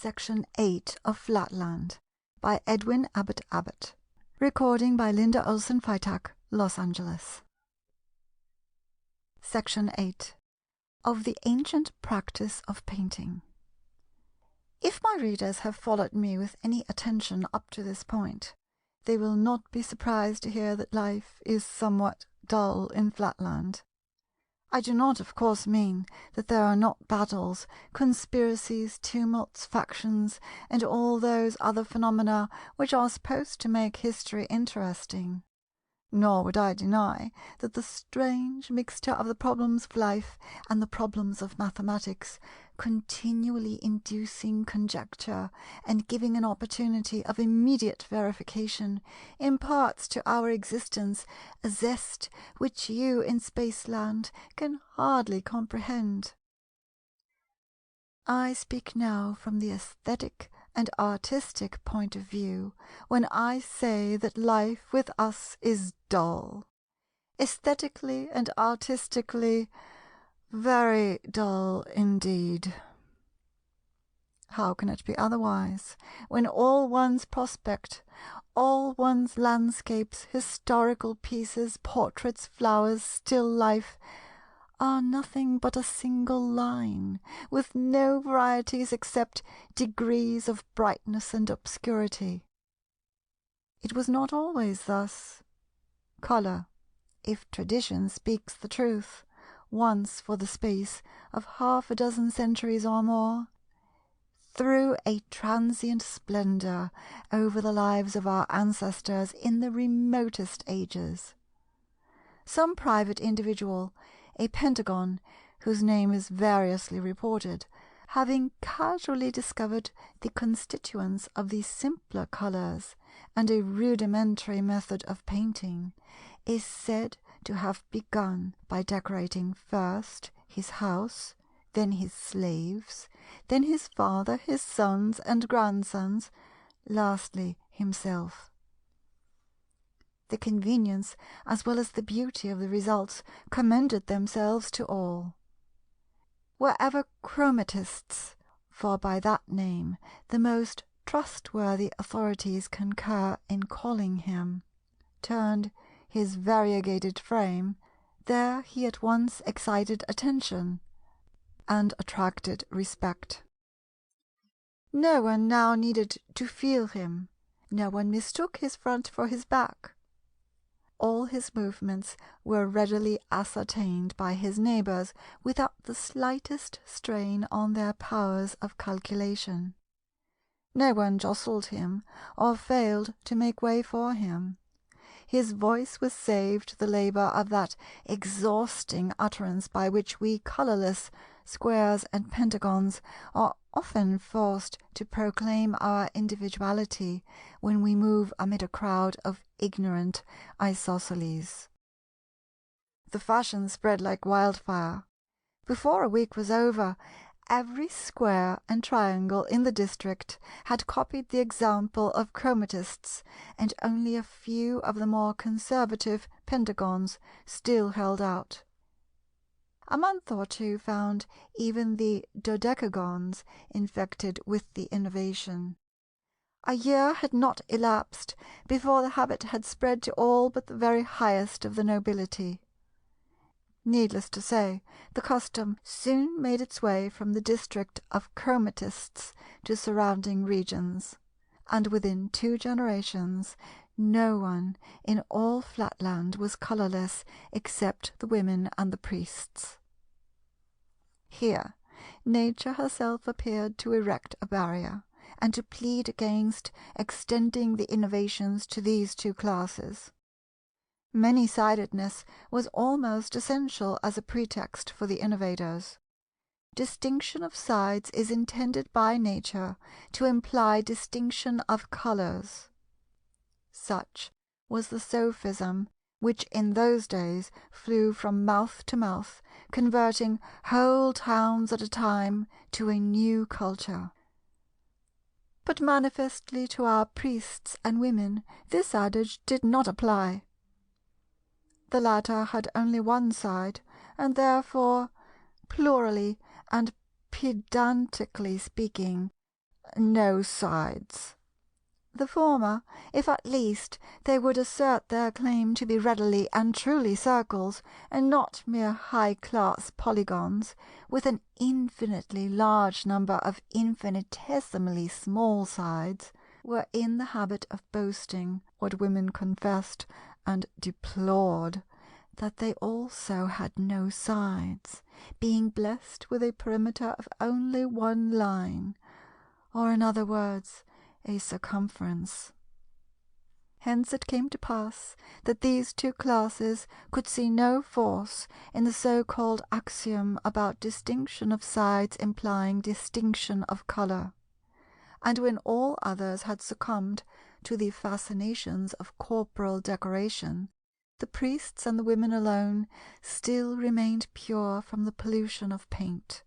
Section 8 of Flatland by Edwin Abbott. Recording by Linda Olsen Fitak, Los Angeles. Section 8 of the ancient practice of painting. If my readers have followed me with any attention up to this point, they will not be surprised to hear that life is somewhat dull in Flatland. I do not, of course, mean that there are not battles, conspiracies, tumults, factions, and all those other phenomena which are supposed to make history interesting. Nor would I deny that the strange mixture of the problems of life and the problems of mathematics, continually inducing conjecture and giving an opportunity of immediate verification, imparts to our existence a zest which you in Spaceland can hardly comprehend. I speak now from the aesthetic and artistic point of view when I say that life with us is dull. Aesthetically and artistically, very dull indeed. How can it be otherwise, when all one's prospect, all one's landscapes, historical pieces, portraits, flowers, still life, are nothing but a single line, with no varieties except degrees of brightness and obscurity? It was not always thus. Colour, if tradition speaks the truth, once for the space of half a dozen centuries or more, threw a transient splendour over the lives of our ancestors in the remotest ages. Some private individual, a Pentagon, whose name is variously reported, having casually discovered the constituents of these simpler colours and a rudimentary method of painting, is said to have begun by decorating first his house, then his slaves, then his father, his sons and grandsons, lastly himself. The convenience as well as the beauty of the results commended themselves to all. Wherever chromatists, for by that name the most trustworthy authorities concur in calling him, turned his variegated frame, there he at once excited attention and attracted respect. No one now needed to feel him. No one mistook his front for his back. All his movements were readily ascertained by his neighbours without the slightest strain on their powers of calculation. No one jostled him or failed to make way for him. His voice was saved the labour of that exhausting utterance by which we colourless squares and pentagons are often forced to proclaim our individuality when we move amid a crowd of ignorant isosceles. The fashion spread like wildfire. Before a week was over, every square and triangle in the district had copied the example of chromatists, and only a few of the more conservative pentagons still held out. A month or two found even the dodecagons infected with the innovation. A year had not elapsed before the habit had spread to all but the very highest of the nobility. Needless to say, the custom soon made its way from the district of chromatists to surrounding regions, and within 2 generations no one in all Flatland was colourless except the women and the priests. Here Nature herself appeared to erect a barrier, and to plead against extending the innovations to these 2 classes. Many-sidedness was almost essential as a pretext for the innovators. Distinction of sides is intended by nature to imply distinction of colours. Such was the sophism which in those days flew from mouth to mouth, converting whole towns at a time to a new culture. But manifestly to our priests and women this adage did not apply. The latter had only one side, and therefore, plurally and pedantically speaking, no sides. The former, if at least they would assert their claim to be readily and truly circles, and not mere high-class polygons, with an infinitely large number of infinitesimally small sides, were in the habit of boasting what women confessed and deplored, that they also had no sides, being blessed with a perimeter of only one line, or in other words, a circumference. Hence it came to pass that these two classes could see no force in the so-called axiom about distinction of sides implying distinction of colour, and when all others had succumbed to the fascinations of corporal decoration, the priests and the women alone still remained pure from the pollution of paint.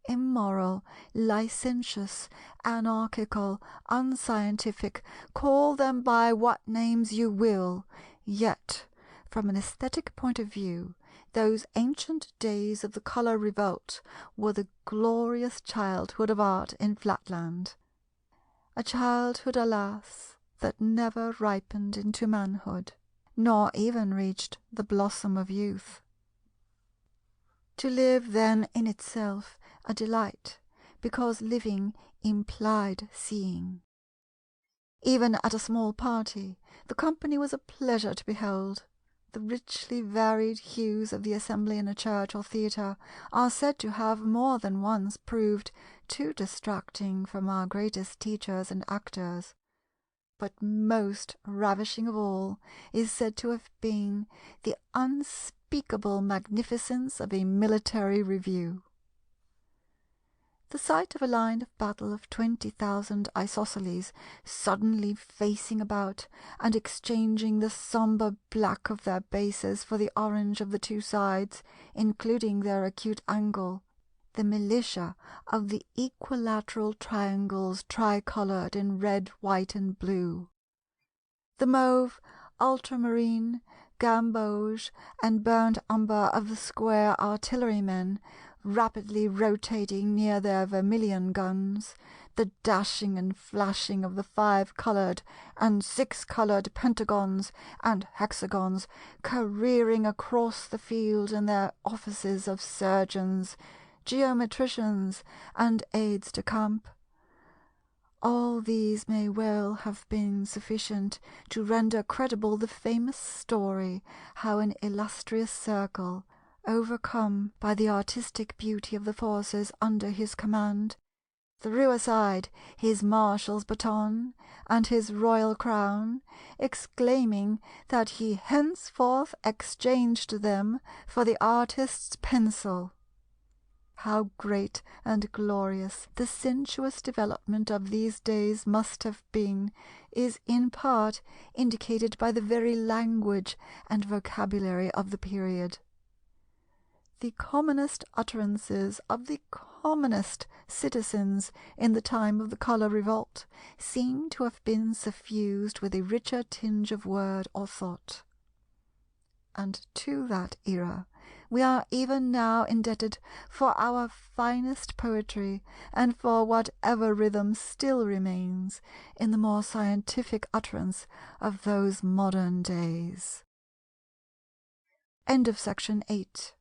Immoral, licentious, anarchical, unscientific, call them by what names you will, yet, from an aesthetic point of view, those ancient days of the colour revolt were the glorious childhood of art in Flatland. A childhood, alas, that never ripened into manhood, nor even reached the blossom of youth. To live then in itself a delight, because living implied seeing. Even at a small party, the company was a pleasure to behold. The richly varied hues of the assembly in a church or theatre are said to have more than once proved too distracting from our greatest teachers and actors. But most ravishing of all is said to have been the unspeakable magnificence of a military review. The sight of a line of battle of 20,000 isosceles suddenly facing about and exchanging the sombre black of their bases for the orange of the two sides, including their acute angle, the militia of the equilateral triangles tricoloured in red, white, and blue, the mauve, ultramarine, gamboge, and burnt umber of the square artillerymen, rapidly rotating near their vermilion guns, the dashing and flashing of the 5-coloured and 6-coloured pentagons and hexagons careering across the field in their offices of surgeons, geometricians, and aides de camp. All these may well have been sufficient to render credible the famous story how an illustrious circle, overcome by the artistic beauty of the forces under his command, threw aside his marshal's baton and his royal crown, exclaiming that he henceforth exchanged them for the artist's pencil. How great and glorious the sensuous development of these days must have been is in part indicated by the very language and vocabulary of the period. The commonest utterances of the commonest citizens in the time of the colour revolt seem to have been suffused with a richer tinge of word or thought. And to that era we are even now indebted for our finest poetry and for whatever rhythm still remains in the more scientific utterance of those modern days. End of section 8.